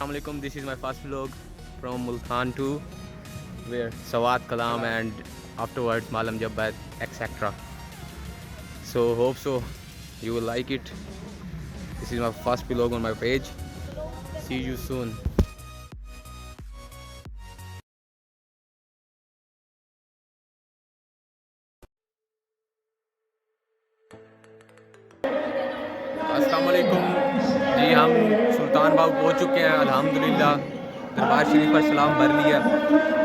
Assalamualaikum. This is my first vlog from Multan to where Sawat Kalam and afterwards Malam Jabbat etc. So hope so you will like it. This is my first vlog on my page. See you soon. अस्सलामुअलैकुम जी, हम सुल्तान बाग पहुँच चुके हैं अल्हम्दुलिल्लाह। दरबार शरीफ पर सलाम भर लिया,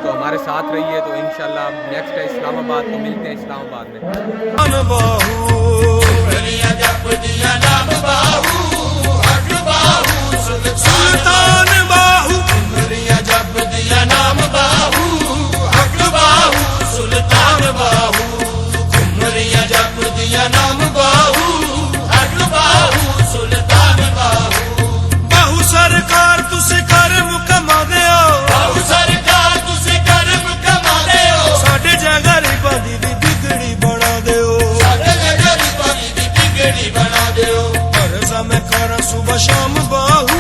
तो हमारे साथ रहिए। तो इंशाल्लाह नेक्स्ट है इस्लामाबाद, तो मिलते हैं इस्लामाबाद में। सुबह शाम बाहू,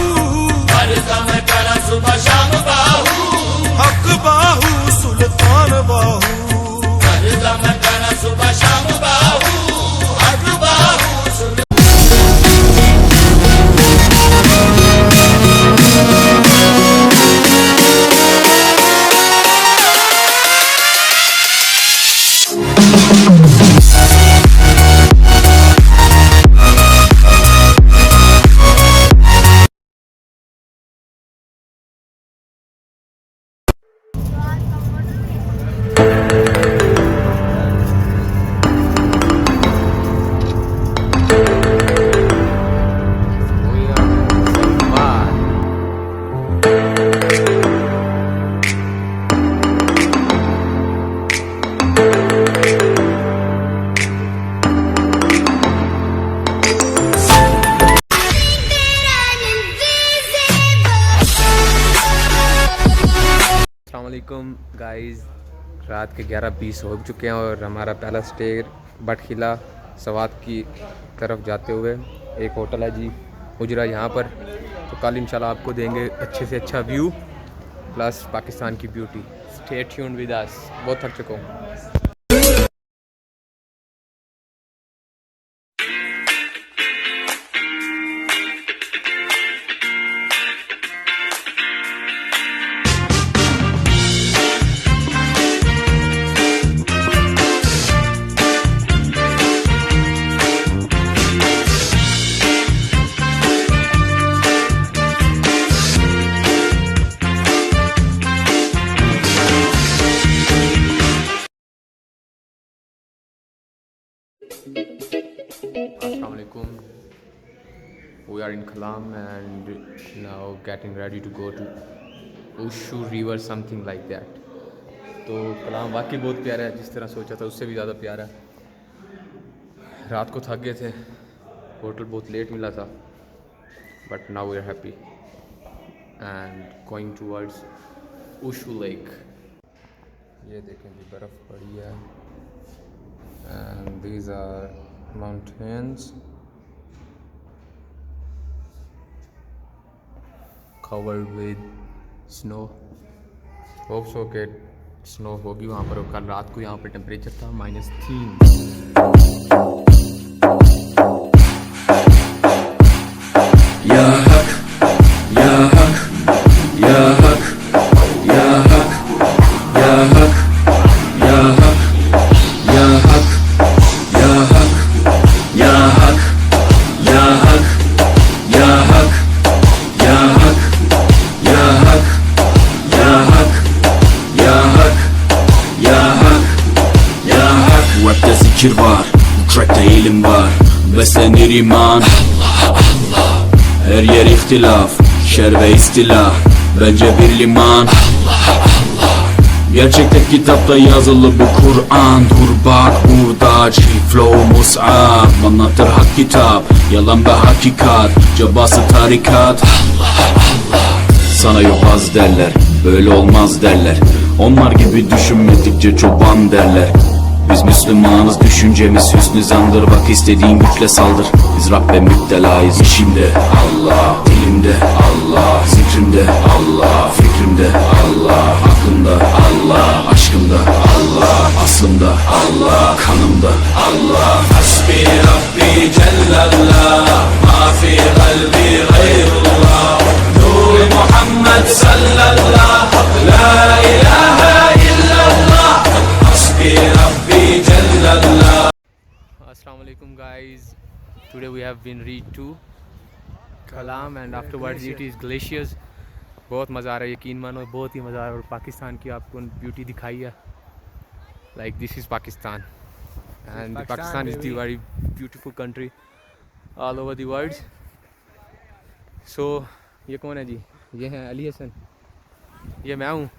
मैं करा सुबह शाम बाहू, हक बाहू सुल्तान बाहू, मैं करा सुबह शाम बाहू, हक बाहू गाइस, रात के 11:20 हो चुके हैं और हमारा पहला स्टे बटखिला सवात की तरफ जाते हुए एक होटल है जी उजरा यहाँ पर। तो कल इंशाल्लाह आपको देंगे अच्छे से अच्छा व्यू प्लस पाकिस्तान की beauty. Stay tuned with us. बहुत थक चुका हूँ। Assalamualaikum. We are in Kalam and now getting ready to go to Ushu river, something like that. तो कलाम वाकई बहुत प्यारा है, जिस तरह सोचा था उससे भी ज़्यादा प्यारा है। रात को थक गए थे, होटल बहुत लेट मिला था, but now we are happy and going towards Ushu lake. ये देखें जी, बर्फ़ पड़ी है and these are mountains covered with snow. Hope so के स्नो होगी वहाँ पर। कल रात को यहाँ पर टेम्परेचर था -3। या हक या हक या हक या हक या हक या हक या हक या हक या हक या हक या हक या हक या हक या हक ya hak ya hak ya hak. Rapte zikir var, bu trackte ilim var, beslenir iman. Allah Allah, her yer ihtilaf, şer ve istilah, bence bir liman. Allah Allah, gerçekte kitapta yazılı bu Kur'an. Dur bak burada, flow mus'ab, anlatır hak kitap, yalan ve hakikat, cabası tarikat. Allah Allah, sana yok az derler, böyle olmaz derler. Onlar gibi düşünmedikçe çoban derler. Biz Müslümanız, düşüncemiz hüsnü zandır. Bak istediğin güçle saldır. Biz Rabbe müptelayız. İşimde Allah, dilimde Allah, zikrimde Allah, fikrimde Allah, aklımda Allah, aşkımda Allah, aslımda Allah, kanımda Allah. Hasbi Rabbi Cellallah, ma fi kalbi gayrullah. Nur Muhammed sallallahu, la ilahe illallah. Hasbi Rabbi Cellallah. Assalamu alaikum guys. Today we have been reached to Kalam and afterwards it is glaciers. बहुत मज़ा आ रहा है, यकीन मानो बहुत ही मज़ा आ रहा है. और पाकिस्तान की आपको ब्यूटी दिखाई है. Like this is Pakistan and Pakistan is the very beautiful country all over the world. So ये कौन है जी? ये हैं अली हसन. ये मैं हूँ.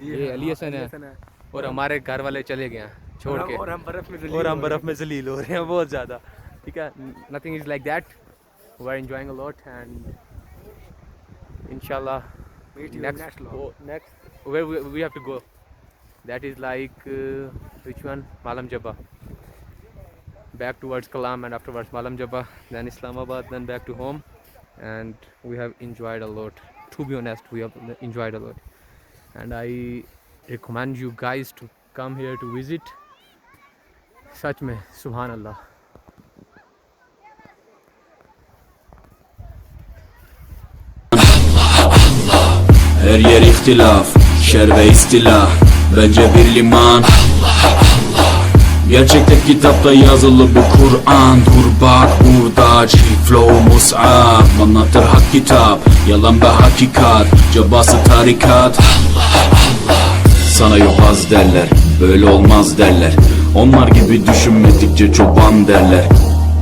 ये अली हसन है. और हमारे घर वाले चले गए हैं छोड़ के. और हम बर्फ़ में जलील हो रहे हैं बहुत ज़्यादा. ठीक है, nothing is like that. We're enjoying a lot and inshallah next where we have to go, that is like which one, Malam Jabba, back towards Kalam and afterwards Malam Jabba, then Islamabad, then back to home. And we have enjoyed a lot, to be honest. We have enjoyed a lot and I recommend you guys to come here to visit. सच में सुभान अल्लाह. Her yer ihtilaf, şer ve istila. Bence bir liman. Gerçekte kitapta yazılı bu Kur'an. Dur bak burada flow mus'ab. Anlatır hak kitap, yalan ve hakikat. Cabası tarikat. Sana yobaz derler, böyle olmaz derler. Onlar gibi düşünmedikçe çoban derler.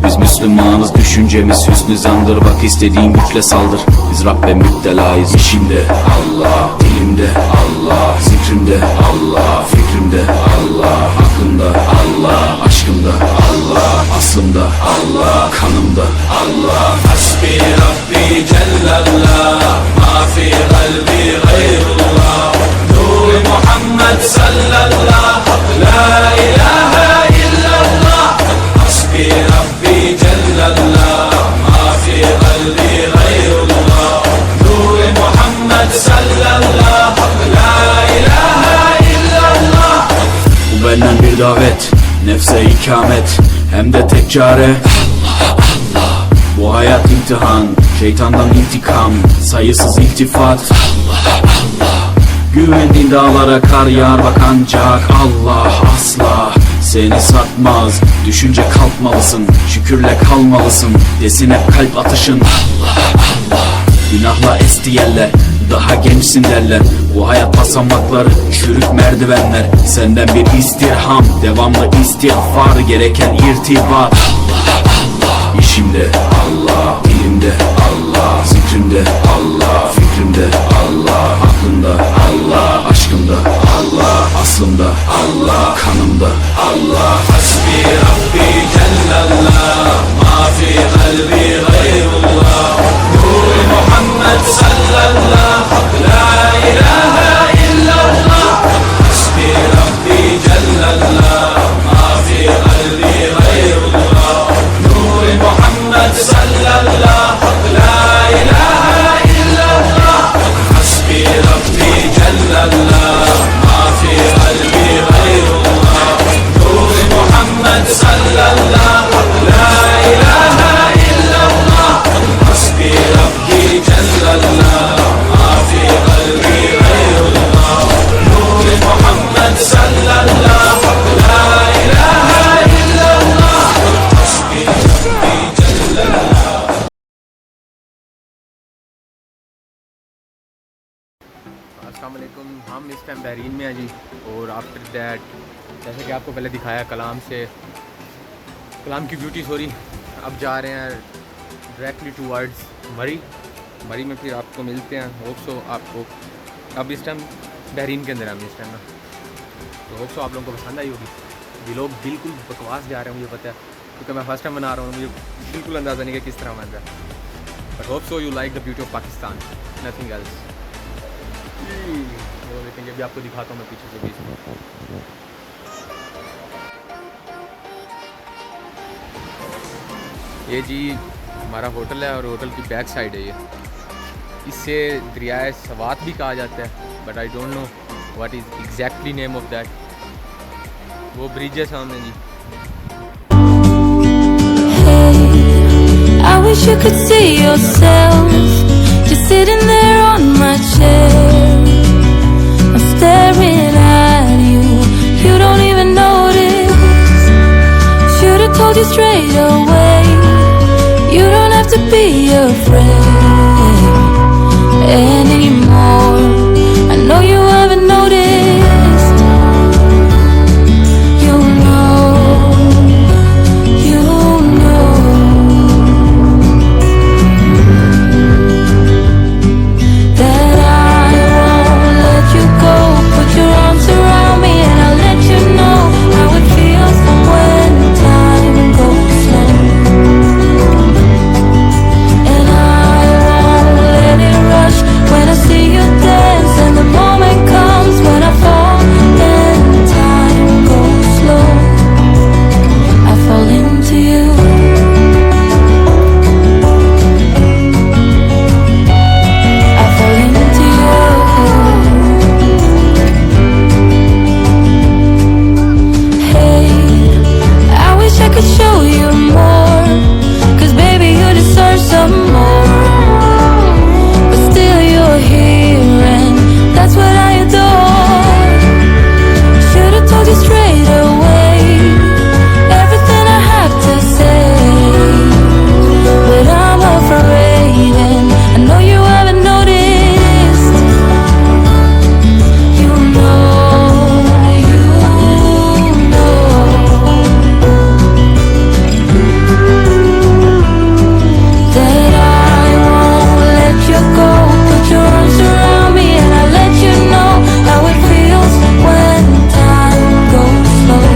Biz Müslümanız, düşüncemiz hüsnü zandır. Bak istediğin güçle saldır. Biz Rabbe müptelayız. İşimde Allah, dilimde Allah, zikrimde Allah, fikrimde Allah, aklımda Allah, aşkımda Allah, aslımda Allah, kanımda Allah. Hasbi Rabbi Cellallah, ma fi kalbi gayrullah. Nur Muhammed sallallahu, la ilahe illallah. Hasbi Rabbi Cellallah, ma fi kalbi gayrullah. Nur Muhammed sallallahu, la ilahe illallah. Bu benden bir davet, nefse ikamet, hem de tek çare Allah Allah. Bu hayat imtihan, şeytandan intikam, sayısız iltifat Allah Allah. Güvendiğin dağlara kar yağar bak ancak Allah asla seni satmaz. Düşünce kalkmalısın, şükürle kalmalısın. Desin hep kalp atışın Allah Allah. Günahla esti yerler, daha gençsin derler. Bu hayat basamakları, çürük merdivenler. Senden bir istirham, devamlı istiğfar, gereken irtibat Allah Allah. İşimde Allah, dilimde Allah, zikrimde Allah, fikrimde Allah, aklımda Allah, aşkımda Allah, aslımda Allah, kanımda Allah. Hasbi Rabbi Cellallah, ma fi kalbi gayrullah. Nur Muhammed sallallahu, la ilahe illallah. Hasbi Rabbi Cellallah, ma fi kalbi gayrullah. Nur Muhammed sallallahu, la ilahe illallah. Hasbi Rabbi Cellallah, ma fi kalbi gayrullah. Nur Muhammed sallallahu, la ilahe illallah. Hasbi Rabbi Cellallah, ma fi kalbi gayrullah. Nur Muhammed sallallahu, la ilahe illallah. Hasbi Rabbi Cellallah. अस्सलाम वालेकुम. हम इस time Bahrain में हैं जी. और after that जैसे कि आपको पहले दिखाया कलाम से, कलाम की ब्यूटी सॉरी, अब जा रहे हैं डायरेक्टली टूवर्ड्स मरी. मरी में फिर आपको मिलते हैं. होप सो आपको अब इस टाइम बहरीन के अंदर हम इस टाइम ना, तो होप सो आप लोगों को पसंद आई होगी. ये लोग बिल्कुल बकवास जा रहे हैं मुझे पता है, क्योंकि मैं फर्स्ट टाइम बना रहा हूँ. मुझे बिल्कुल अंदाज़ा नहीं कि किस तरह बन रहा है. But hope so you like the beauty of Pakistan, nothing else. वो देखेंगे अभी आपको दिखाता हूँ मैं पीछे से बीच में. ये जी हमारा होटल है और होटल की बैक साइड है इसे दरियाए सवात भी कहा जाता है, but I don't know what is exactly name of that. वो ब्रिज है सामने जी। I wish you could see yourself just sitting there on my chair. I'm staring at you, you don't even notice. Should've told you straight away, you don't have to be afraid anymore. I know you haven't noticed. You know that I won't let you go. Put your arms around me and I'll let you know how it feels when time goes slow. And I won't let it rush when I see you dance, and the moment comes when I fall and time goes slow. I fall into you. I fall into you. Hey, I wish I could show you more, 'cause baby you deserve some more. But still you're here and that's what I adore. Should've told you straight away everything I have to say, but I'm afraid and I know you haven't noticed. You know that I won't let you go. Put your arms around me and I'll let you know how it feels when time goes slow.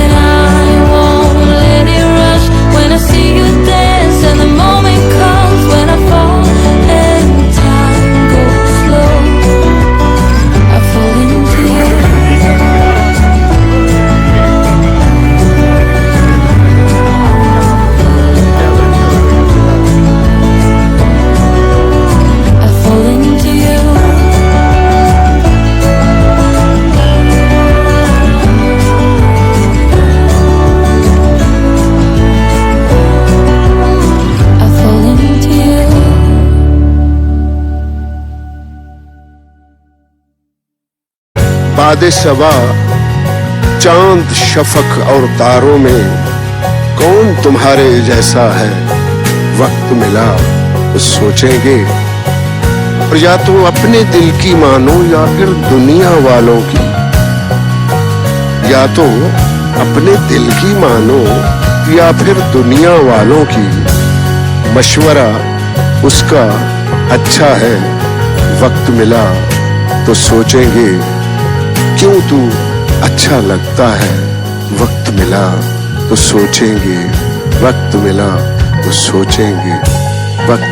And I won't let it rush when I see you dance, and the moment comes when I fall and time goes slow. I fall into you. I fall into you. I fall into you. बाद सबा चांद शफक और तारों में कौन तुम्हारे जैसा है, वक्त मिला तो सोचेंगे। और या तो अपने दिल की मानो या फिर दुनिया वालों की, या तो अपने दिल की मानो या फिर दुनिया वालों की। मशवरा उसका अच्छा है, वक्त मिला तो सोचेंगे। क्यों तू अच्छा लगता है, वक्त मिला तो सोचेंगे। वक्त मिला तो सोचेंगे। वक्त